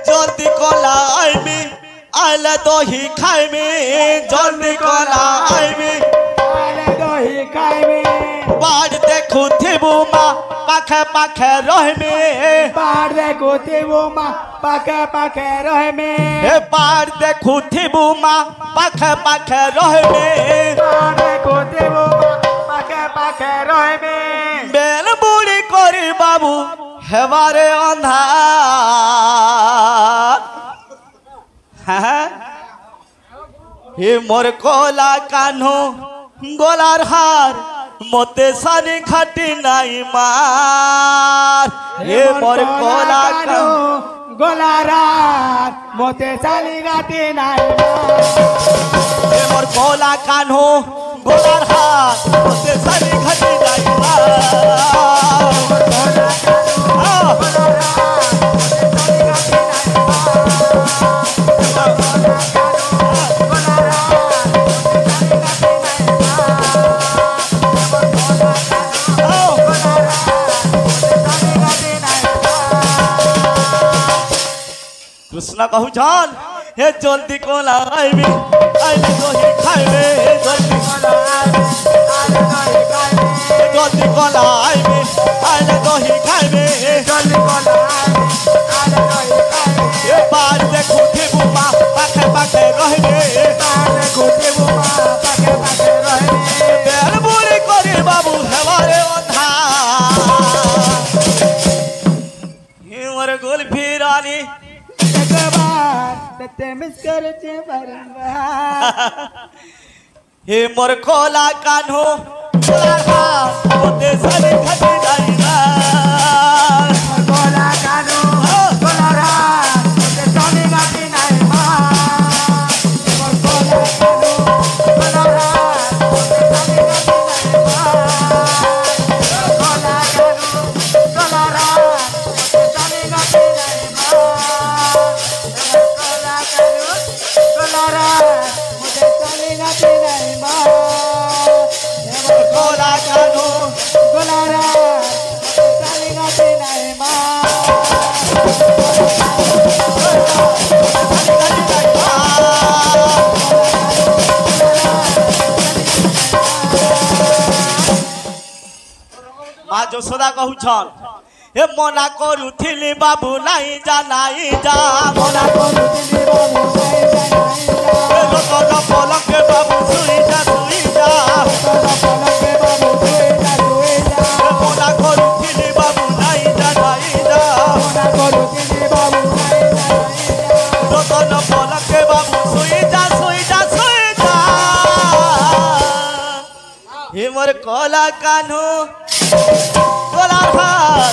जल्दी कला आईबी आले दही खाइबी जल्दी कला आईबी आले दही खाइबी बाढ़ देखु थिबु मा पाखे पाखे रहबी बाढ़ देखु थिबु मा पाखे पाखे रहबी बाढ़ देखु थिबु मा पाखे पाखे रहबी बाढ़ देखु थिबु मा पाखे पाखे रहबी बेल बुड़ी करी बाबू हेबारे अंधार हे मोर कोला कान्हो गोलार हार मोते सानी खाटी नाई मार हे मोर कोला कान्हो गोलार हार मोते सानी खाटी नाई मार हे मोर कोला कान्हो गोलार हार मोते सानी खाटी नाई मार कृष्ण कहू छन हे जल्दी कोला आईबी आईले दही खाइबे जल्दी कोला आईबी आईले दही खाइबे जल्दी कोला आले दही खाइबी ए बार देखु थिबु मा पाखे पाखे रहबे बाढ़ देखु थिबु मा पाखे पाखे रहबी बेल बुड़ी करी बाबू हेबारे अंधार हे मोर गोल फिरानी हे मोर कोला कान्हो मोते सानी खाटी नाई मार कोला कानो कोलारा मोते सानी खाटी नाई मार कोला कानो कोलारा मोते सानी खाटी नाई मार कोला कानो कोलारा मोते सानी खाटी नाई मार कोला कानो कोलारा मोते सानी खाटी नाई मार कोला कान्हो गोलारा साली गाते नाई मार माँ जशोदा कहू छन हे मना करुथिली बाबू नाई जा मना करुथिली बाबू नाई जा लोक पलक के बाबू सुई जा पलक के बाबू सुई जा मना करुथिली बाबू नाई जा मना करुथिली बाबू नाई जा लोक पलक के बाबू सुई जा हे मोर कोला कान्हो गोलार हार